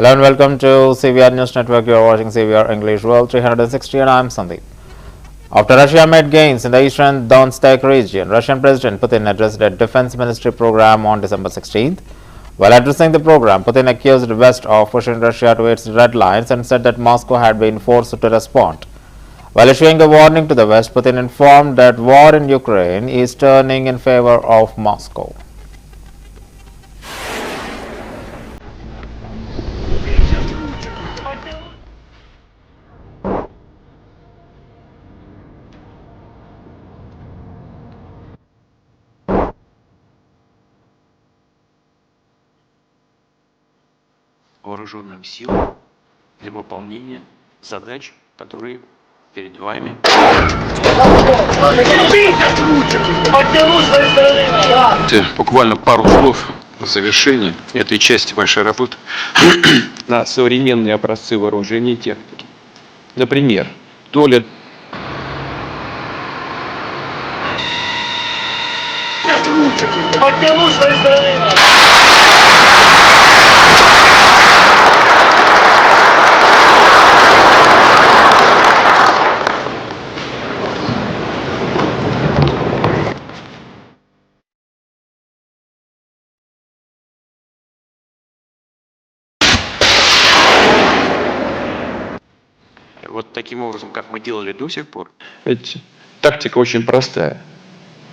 Hello and welcome to CVR News Network. You are watching CVR English World 360 and I am Sandeep. After Russia made gains in the eastern Donetsk region, Russian President Putin addressed a defense ministry program on December 16th. While addressing the program, Putin accused the West of pushing Russia to its red lines and said that Moscow had been forced to respond. While issuing a warning to the West, Putin informed that war in Ukraine is turning in favor of Moscow. Вооруженным силам для выполнения задач, которые перед вами. Буквально пару слов в завершении этой части вашей работы на современные образцы вооружения и техники. Например, доля вот таким образом, как мы делали до сих пор. Ведь тактика очень простая.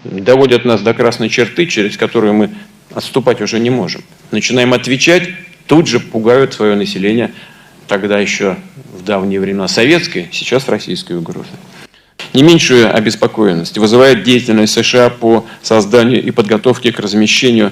Доводят нас до красной черты, через которую мы отступать уже не можем. Начинаем отвечать, тут же пугают свое население, тогда еще в давние времена советской, сейчас российской угрозы. Не меньшую обеспокоенность вызывает деятельность США по созданию и подготовке к размещению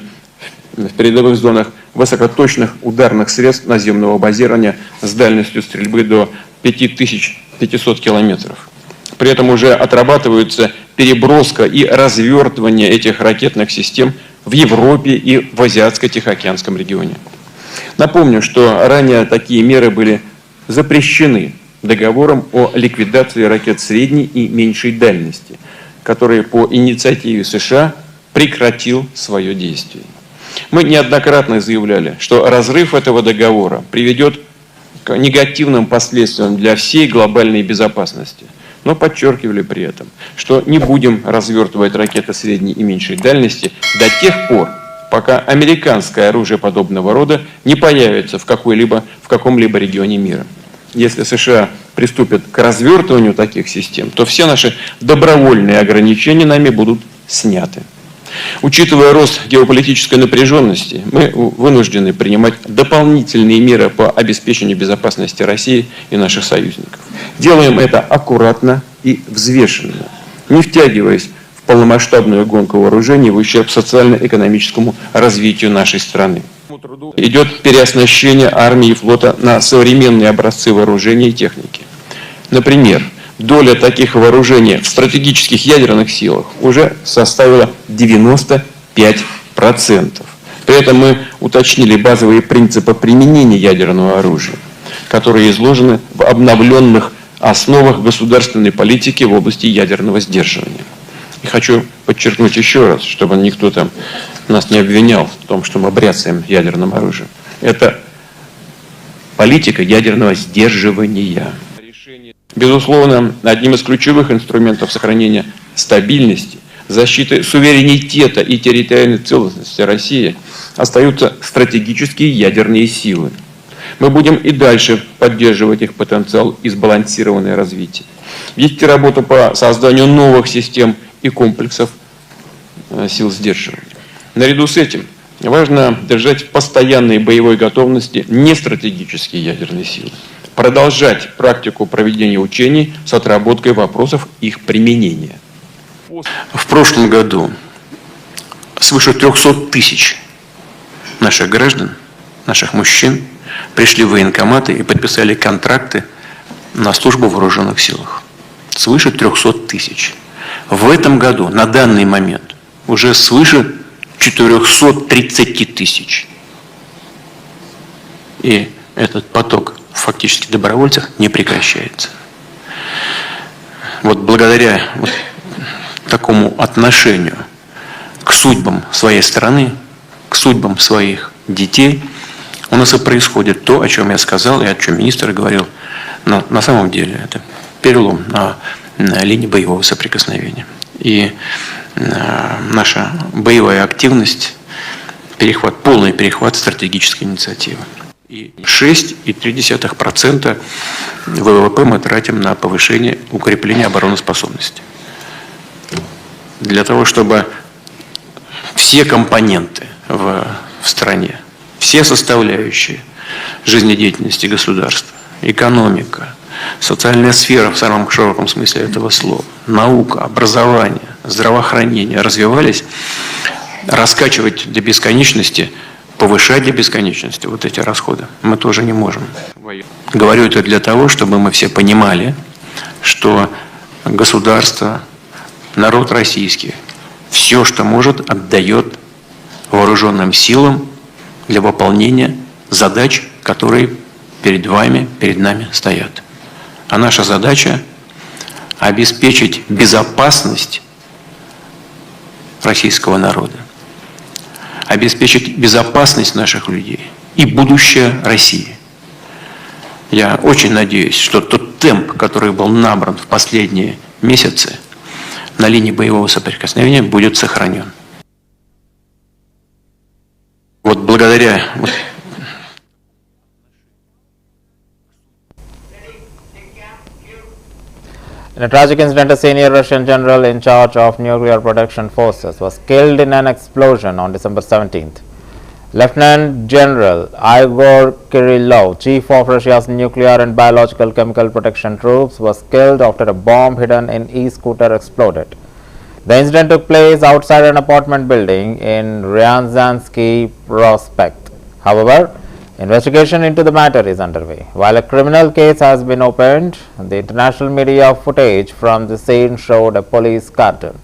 в передовых зонах высокоточных ударных средств наземного базирования с дальностью стрельбы до 5500 километров. При этом уже отрабатываются переброска и развертывание этих ракетных систем в Европе и в Азиатско-Тихоокеанском регионе. Напомню, что ранее такие меры были запрещены договором о ликвидации ракет средней и меньшей дальности, который по инициативе США прекратил свое действие. Мы неоднократно заявляли, что разрыв этого договора приведет к негативным последствиям для всей глобальной безопасности, но подчеркивали при этом, что не будем развертывать ракеты средней и меньшей дальности до тех пор, пока американское оружие подобного рода не появится в каком-либо регионе мира. Если США приступят к развертыванию таких систем, то все наши добровольные ограничения нами будут сняты. Учитывая рост геополитической напряженности, мы вынуждены принимать дополнительные меры по обеспечению безопасности России и наших союзников. Делаем это аккуратно и взвешенно, не втягиваясь в полномасштабную гонку вооружений в ущерб социально-экономическому развитию нашей страны. Идет переоснащение армии и флота на современные образцы вооружения и техники. Например, доля таких вооружений в стратегических ядерных силах уже составила 95%. При этом мы уточнили базовые принципы применения ядерного оружия, которые изложены в обновленных основах государственной политики в области ядерного сдерживания. И хочу подчеркнуть еще раз, чтобы никто там нас не обвинял в том, что мы бряцаем ядерным оружием. Это политика ядерного сдерживания. Безусловно, одним из ключевых инструментов сохранения стабильности, защиты суверенитета и территориальной целостности России остаются стратегические ядерные силы. Мы будем и дальше поддерживать их потенциал и сбалансированное развитие. Вести работу по созданию новых систем и комплексов сил сдерживания. Наряду с этим важно держать в постоянной боевой готовности нестратегические ядерные силы. Продолжать практику проведения учений с отработкой вопросов их применения. В прошлом году свыше 300 тысяч наших граждан, наших мужчин пришли в военкоматы и подписали контракты на службу в вооруженных силах. Свыше 300 тысяч. В этом году, на данный момент, уже свыше 430 тысяч. И этот поток фактически добровольцев не прекращается. Вот благодаря такому отношению к судьбам своей страны, к судьбам своих детей, у нас и происходит то, о чем я сказал и о чем министр говорил. Но на самом деле это перелом на линии боевого соприкосновения. И наша боевая активность, полный перехват стратегической инициативы. И 6,3% ВВП мы тратим на повышение, укрепление обороноспособности. Для того, чтобы все компоненты в стране, все составляющие жизнедеятельности государства, экономика, социальная сфера в самом широком смысле этого слова, наука, образование, здравоохранение развивались, раскачивать до бесконечности, повышать до бесконечности вот эти расходы мы тоже не можем. Говорю это для того, чтобы мы все понимали, что государство, народ российский, все, что может, отдает вооруженным силам для выполнения задач, которые перед вами, перед нами стоят. А наша задача – обеспечить безопасность российского народа, обеспечить безопасность наших людей и будущее России. Я очень надеюсь, что тот темп, который был набран в последние месяцы на линии боевого соприкосновения, будет сохранен. Вот благодаря In a tragic incident, a senior Russian general in charge of nuclear protection forces was killed in an explosion on December 17th. Lieutenant General Igor Kirillov, chief of Russia's nuclear and biological chemical protection troops, was killed after a bomb hidden in e-scooter exploded. The incident took place outside an apartment building in Ryazansky Prospect. However, investigation into the matter is underway. While a criminal case has been opened, the international media footage from the scene showed a police carton.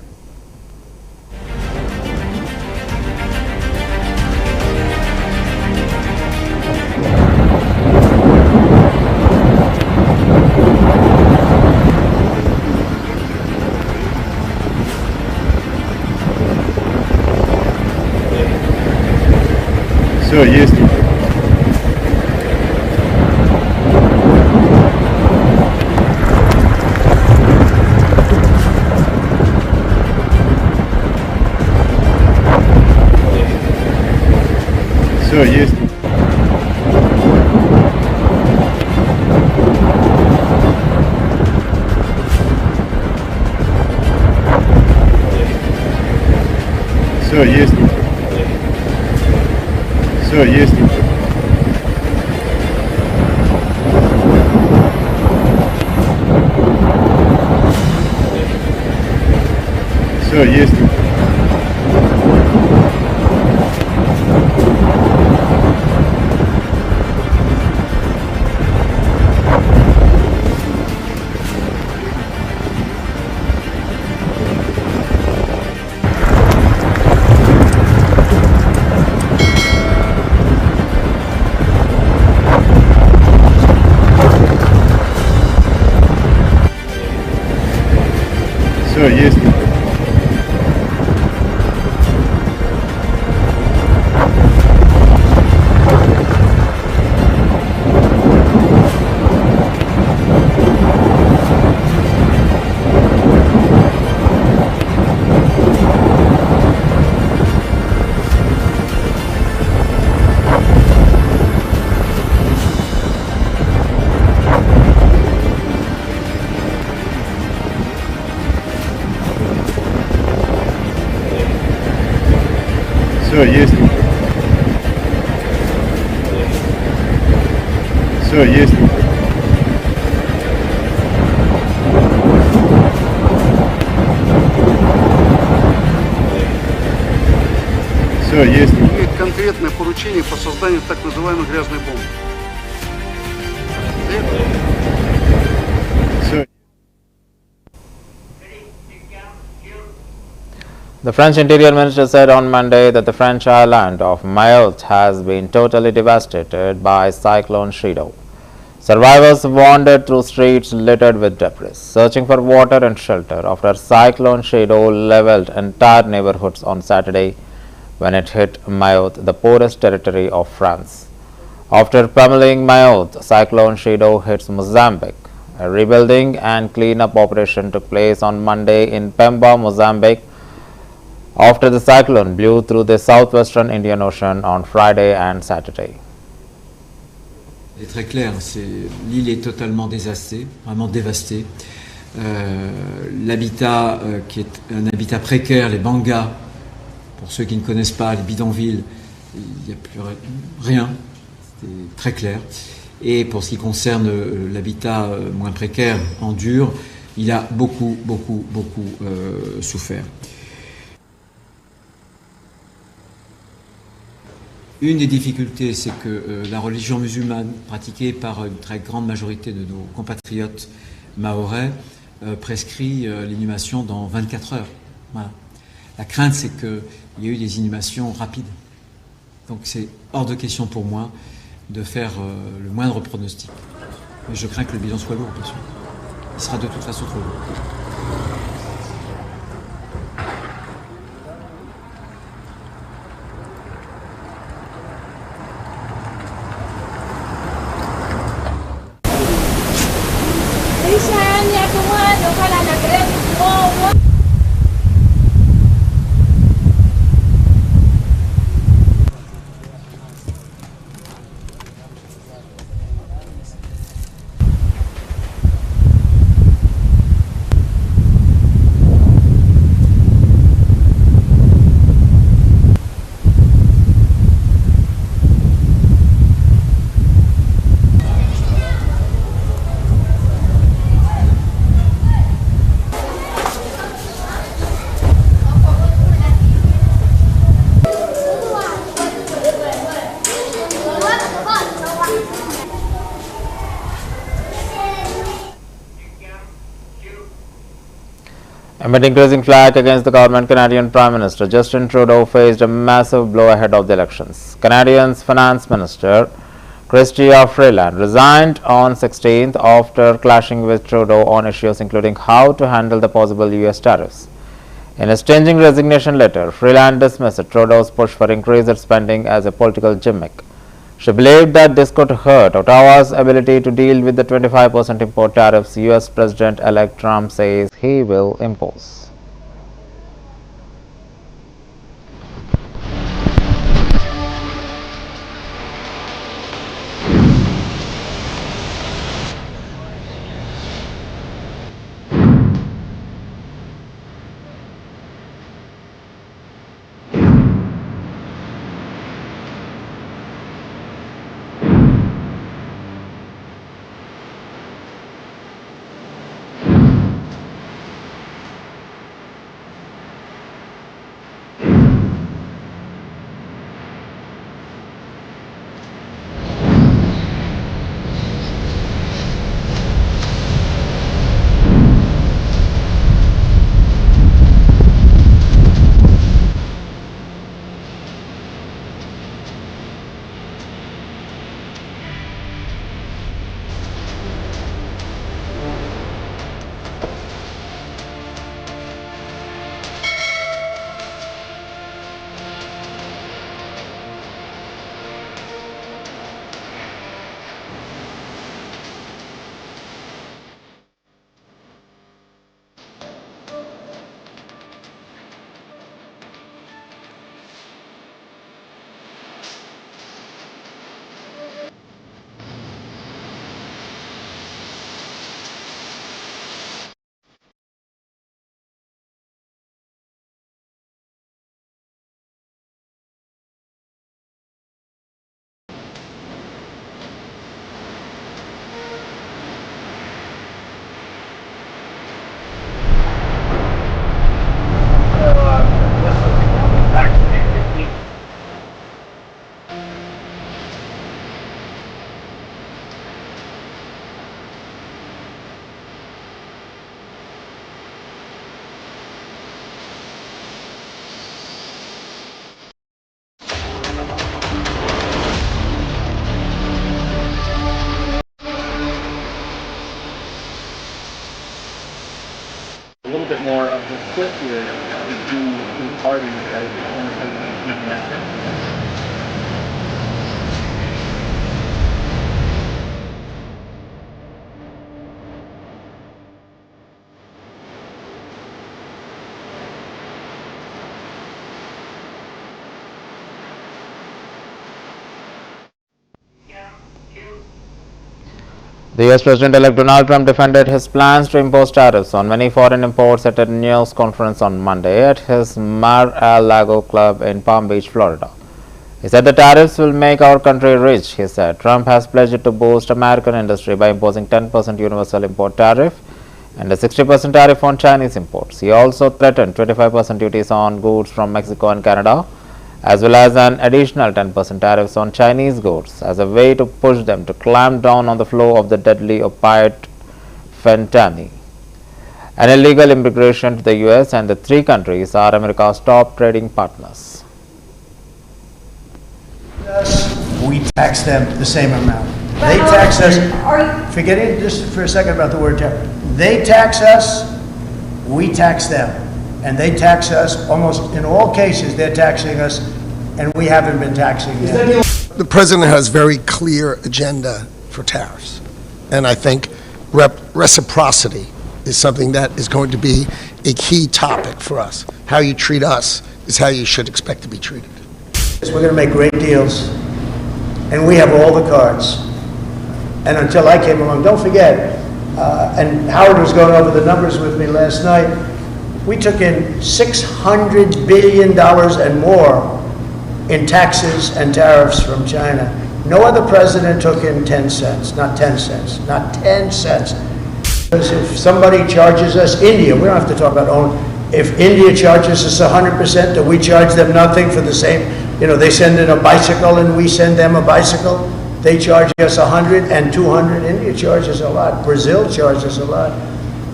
Все, есть. Все, есть. Все, есть. Все, есть. Все, есть. Все, есть. Все, есть. Все, есть. Все, есть. Имеет конкретное поручение по созданию так называемой грязной бомбы. Все. The French Interior Minister said on Monday that the French island of Mayotte has been totally devastated by Cyclone Chido. Survivors wandered through streets littered with debris, searching for water and shelter after Cyclone Chido leveled entire neighborhoods on Saturday when it hit Mayotte, the poorest territory of France. After pummeling Mayotte, Cyclone Shido hits Mozambique. A rebuilding and cleanup operation took place on Monday in Pemba, Mozambique, after the cyclone blew through the southwestern Indian Ocean on Friday and Saturday. C'est très clair, l'île est totalement dévastée, vraiment dévastée. L'habitat qui est un habitat précaire, les bangas, pour ceux qui ne connaissent pas, les bidonvilles, il n'y a plus rien, c'est très clair. Et pour ce qui concerne l'habitat moins précaire, en dur, il a beaucoup souffert. Une des difficultés, c'est que la religion musulmane, pratiquée par une très grande majorité de nos compatriotes mahorais, prescrit l'inhumation dans 24 heures. Voilà. La crainte, c'est qu'il y ait eu des inhumations rapides. Donc c'est hors de question pour moi de faire le moindre pronostic. Mais je crains que le bilan soit lourd, bien sûr. Il sera de toute façon trop lourd. Amid increasing flack against the government, Canadian Prime Minister Justin Trudeau faced a massive blow ahead of the elections. Canadian's Finance Minister Chrystia Freeland resigned on 16th after clashing with Trudeau on issues including how to handle the possible US tariffs. In a stinging resignation letter, Freeland dismissed Trudeau's push for increased spending as a political gimmick. She believed that this could hurt Ottawa's ability to deal with the 25% import tariffs US President-elect Trump says he will impose. A little bit more of the clip here is due to pardon as the former president. The US President-elect Donald Trump defended his plans to impose tariffs on many foreign imports at a news conference on Monday at his Mar-a-Lago club in Palm Beach, Florida. He said the tariffs will make our country rich, he said. Trump has pledged to boost American industry by imposing 10% universal import tariff and a 60% tariff on Chinese imports. He also threatened 25% duties on goods from Mexico and Canada, as well as an additional 10% tariffs on Chinese goods as a way to push them to clamp down on the flow of the deadly opiate fentanyl. An illegal immigration to the US, and the three countries are America's top trading partners. We tax them the same amount. They tax us, forgetting just for a second about the word tax. They tax us, we tax them. And they tax us, almost in all cases, they're taxing us, and we haven't been taxing them. The president has a very clear agenda for tariffs. And I think reciprocity is something that is going to be a key topic for us. How you treat us is how you should expect to be treated. We're going to make great deals, and we have all the cards. And until I came along, don't forget, and Howard was going over the numbers with me last night, we took in $600 billion and more in taxes and tariffs from China. No other president took in 10 cents, not 10 cents, not 10 cents. Because if somebody charges us, India, we don't have to talk about own, if India charges us 100% and we charge them nothing for the same, they send in a bicycle and we send them a bicycle, they charge us 100 and 200, India charges a lot, Brazil charges a lot.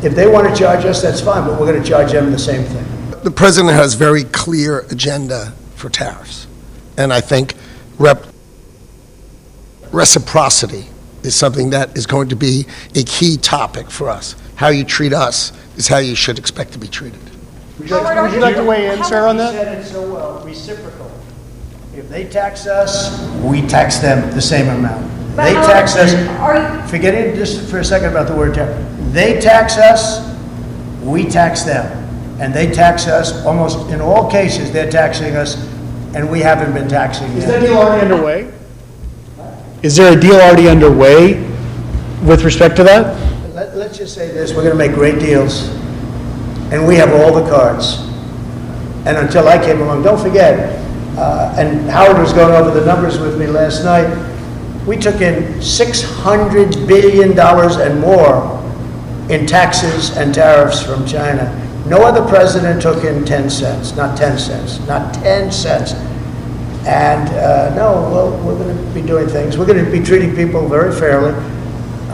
If they want to charge us, that's fine, but we're going to charge them the same thing. The president has a very clear agenda for tariffs. And I think reciprocity is something that is going to be a key topic for us. How you treat us is how you should expect to be treated. Would you like to weigh in, sir, on that? You said it so well, reciprocal. If they tax us, we tax them the same amount. They tax us, forgetting just for a second about the word tax. They tax us, we tax them. And they tax us, almost in all cases, they're taxing us, and we haven't been taxing them. Is that deal already underway? Is there a deal already underway with respect to that? Let's just say this, we're going to make great deals, and we have all the cards. And until I came along, don't forget, and Howard was going over the numbers with me last night, we took in $600 billion and more in taxes and tariffs from China. No other president took in 10 cents, not 10 cents, not 10 cents. And we're going to be doing things. We're going to be treating people very fairly.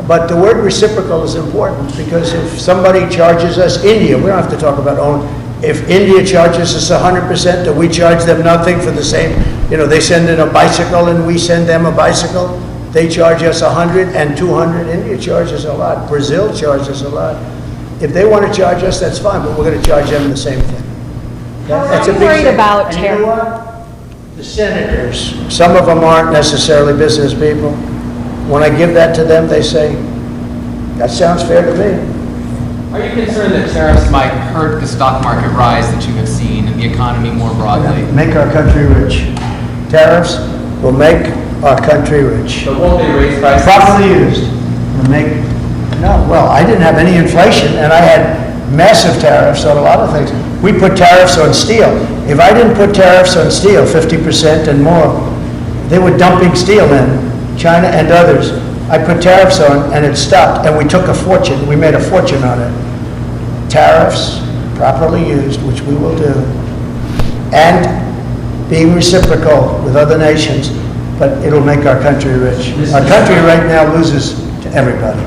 But the word reciprocal is important, because if somebody charges us, India, we don't have to talk about own, if India charges us 100% and we charge them nothing for the same, they send in a bicycle and we send them a bicycle, they charge us 100 and 200, India charges a lot, Brazil charges a lot. If they want to charge us, that's fine, but we're going to charge them the same thing. That's a big worried thing. about And you know what? The senators, some of them aren't necessarily business people. When I give that to them, they say, that sounds fair to me. Are you concerned that tariffs might hurt the stock market rise that you have seen and the economy more broadly? Make our country rich. Tariffs will make our country rich. But won't they raise prices? Properly used. I didn't have any inflation, and I had massive tariffs on a lot of things. We put tariffs on steel. If I didn't put tariffs on steel, 50% and more, they were dumping steel in, China and others. I put tariffs on, and it stopped, and we took a fortune. We made a fortune on it. Tariffs, properly used, which we will do, and being reciprocal with other nations, but it'll make our country rich. Our country right now loses to everybody.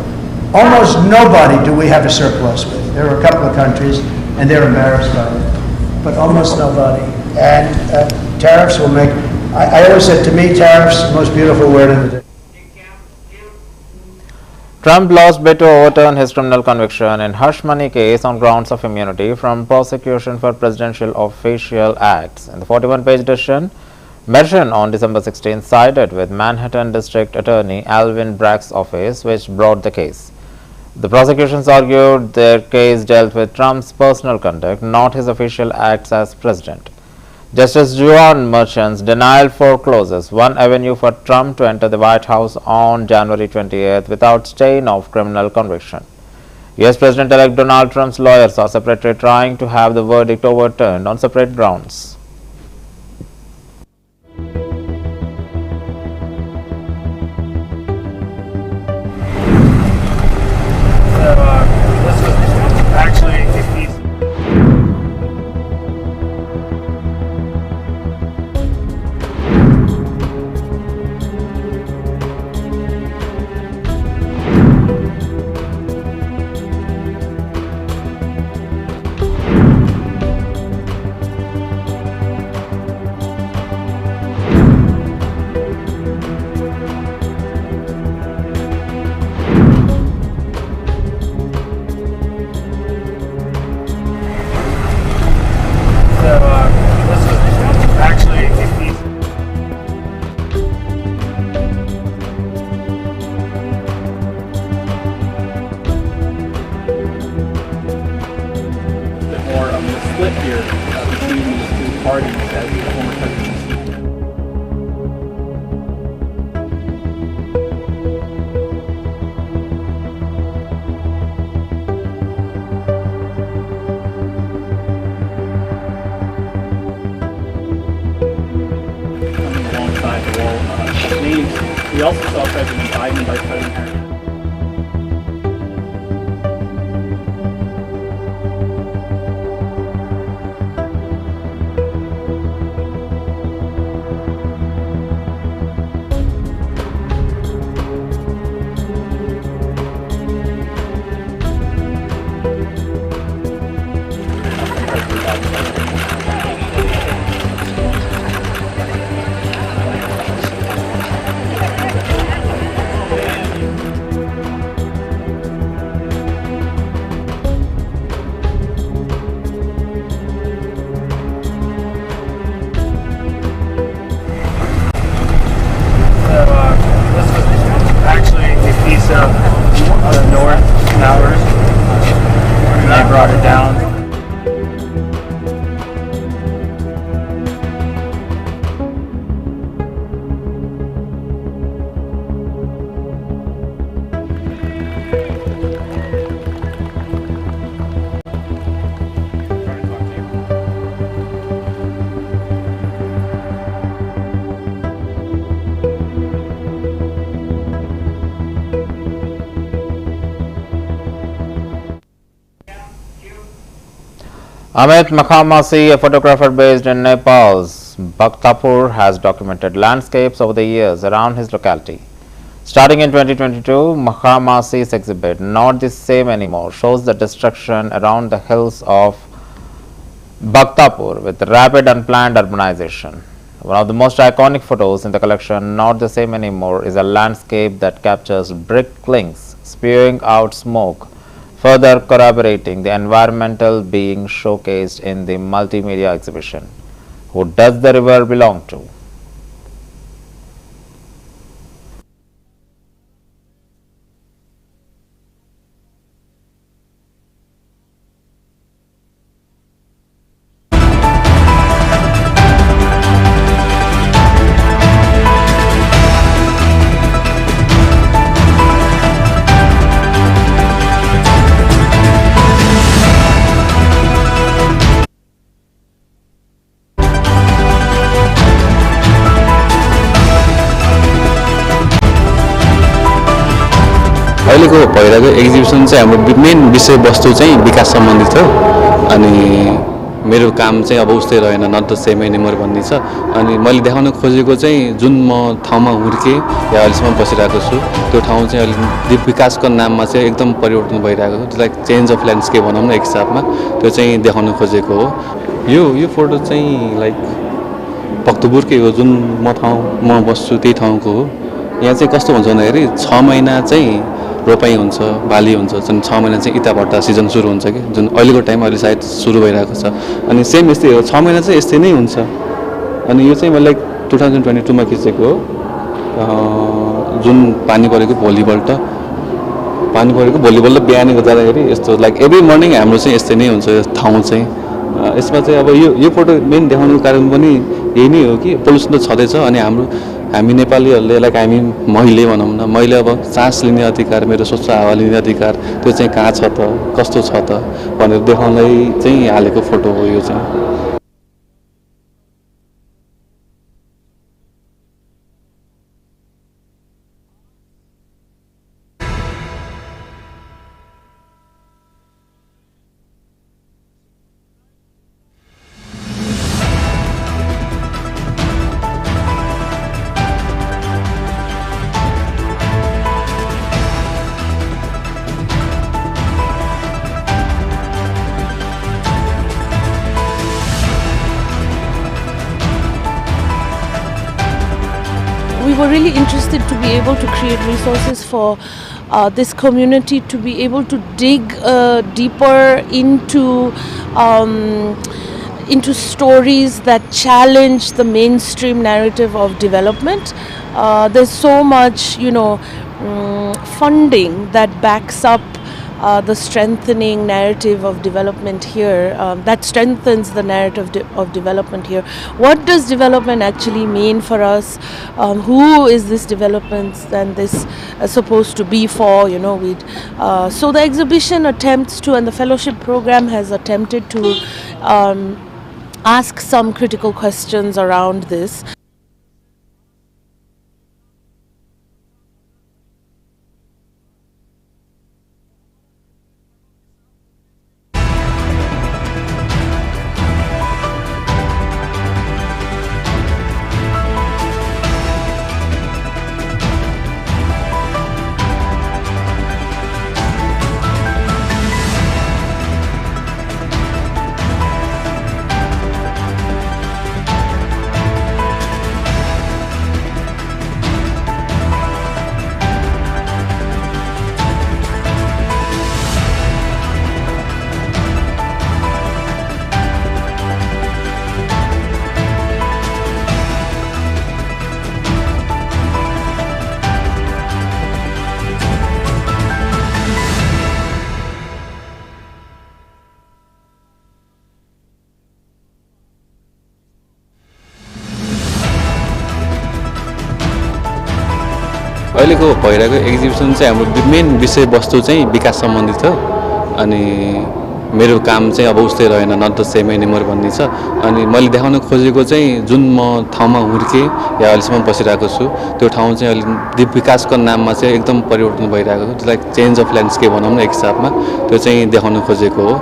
Almost nobody do we have a surplus with. There are a couple of countries, and they're embarrassed by it, but almost nobody. And tariffs will make, I always said, to me, tariffs, the most beautiful word in the day. Trump lost bid to overturn his criminal conviction in hush money case on grounds of immunity from prosecution for presidential official acts. In the 41-page decision, Merchant on December 16 sided with Manhattan District Attorney Alvin Bragg's office, which brought the case. The prosecutions argued their case dealt with Trump's personal conduct, not his official acts as president. Justice John Merchant's denial forecloses one avenue for Trump to enter the White House on January 28th without stain of criminal conviction. U.S. President-elect Donald Trump's lawyers are separately trying to have the verdict overturned on separate grounds. This is actually a piece. More of the split here between these two parties as the former president. Coming alongside the wall of names. We also saw President Biden and Vice President Harris. Amit Makhamasi, a photographer based in Nepal's Bhaktapur, has documented landscapes over the years around his locality. Starting in 2022, Makhamasi's exhibit, Not the Same Anymore, shows the destruction around the hills of Bhaktapur with rapid unplanned urbanization. One of the most iconic photos in the collection, Not the Same Anymore, is a landscape that captures brick links spewing out smoke, further corroborating the environmental being showcased in the multimedia exhibition. Who does the river belong to? अहिलेको भइरहेको exhibition चाहिँ हाम्रो main विषयवस्तु चाहिँ विकास सम्बन्धी छ अनि मेरो काम चाहिँ अब उस्तै रहेन नट द सेम एनिमोर भन्ने छ अनि मैले देखाउन खोजेको चाहिँ जुन म ठाउँमा हुर्केँ या अहिलेसम्म बसिरहेको छु त्यो ठाउँ चाहिँ अहिले विकासको नाममा चाहिँ एकदम परिवर्तन भइरहेको छ लाइक चेन्ज अफ ल्यान्डस्केप भनौँ न एक हिसाबमा त्यो चाहिँ देखाउन खोजेको हो यो फोटो चाहिँ लाइक भक्तपुरकै हो जुन म बस्छु त्यही ठाउँको हो यहाँ चाहिँ कस्तो हुन्छ भन्दाखेरि 6 महिना चाहिँ रोपाई हुन्छ बाली हुन्छ जुन 6 महिना चाहिँ इताभट्टा सिजन सुरु हुन्छ कि जुन अहिलेको टाइम अहिले सायद सुरु भइरहेको छ अनि सेम यस्तै हो 6 महिना चाहिँ यस्तै नै हुन्छ अनि यो चाहिँ मैले 2022 मा खिचेको हो जुन पानी परेको भोलिपल्ट बिहानै जाँदाखेरि यस्तो लाइक एभ्री मर्निङ हाम्रो चाहिँ यस्तै नै हुन्छ यो ठाउँ चाहिँ यसमा चाहिँ अब यो फोटो मेन देखाउनुको कारण पनि यही नै हो कि पोल्युसन त छँदैछ अनि हामी नेपालीहरूले लाइक हामी मैले भनौँ न मैले अब सास लिने अधिकार मेरो स्वच्छ हावा लिने अधिकार त्यो चाहिँ कहाँ छ त कस्तो छ त भनेर देखाउनलाई चाहिँ हालेको फोटो हो यो चाहिँ We were really interested to be able to create resources for this community to be able to dig deeper into stories that challenge the mainstream narrative of development. There's so much, funding that backs up the strengthening narrative of development here, that strengthens the narrative of development here. What does development actually mean for us? Who is this development and this supposed to be for? So the exhibition attempts to, and the fellowship program has attempted to ask some critical questions around this. अहिलेको भइरहेको exhibition चाहिँ हाम्रो main विषयवस्तु चाहिँ विकास सम्बन्धित हो अनि मेरो काम चाहिँ अब उस्तै रहेन नट द सेम एनिमोर भन्ने छ अनि मैले देखाउन खोजेको चाहिँ जुन म ठाउँमा हुर्केँ या अहिलेसम्म बसिरहेको छु त्यो ठाउँ चाहिँ अहिले विकासको नाममा चाहिँ एकदम परिवर्तन भइरहेको छ लाइक चेन्ज अफ ल्यान्डस्केप भनौँ न एक हिसाबमा त्यो चाहिँ देखाउन खोजेको हो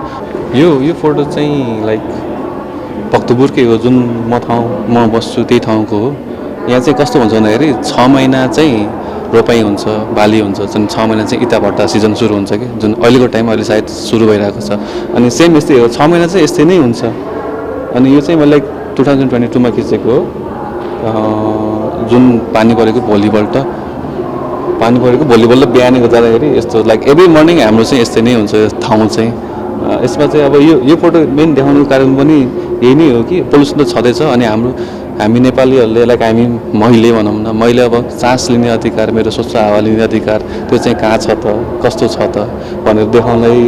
यो फोटो चाहिँ लाइक भक्तपुरकै हो जुन म बस्छु त्यही ठाउँको हो यहाँ चाहिँ कस्तो हुन्छ भन्दाखेरि 6 महिना चाहिँ रोपाई हुन्छ बाली हुन्छ जुन 6 महिना चाहिँ इँटाभट्टा सिजन सुरु हुन्छ कि जुन अहिलेको टाइम अहिले सायद सुरु भइरहेको छ अनि सेम यस्तै हो 6 महिना चाहिँ यस्तै नै हुन्छ अनि यो चाहिँ मैले 2022 मा खिचेको हो जुन पानी परेको भोलिपल्ट बिहानको जाँदाखेरि यस्तो लाइक एभ्री मर्निङ हाम्रो चाहिँ यस्तै नै हुन्छ ठाउँ चाहिँ यसमा चाहिँ अब यो फोटो मेन देखाउनुको कारण पनि यही नै हो कि पोल्युसन त छँदैछ अनि हामी नेपालीहरूले लाइक हामी मैले भनौँ न मैले अब सास लिने अधिकार मेरो स्वच्छ हावा लिने अधिकार त्यो चाहिँ कहाँ छ त कस्तो छ त भनेर देखाउनलाई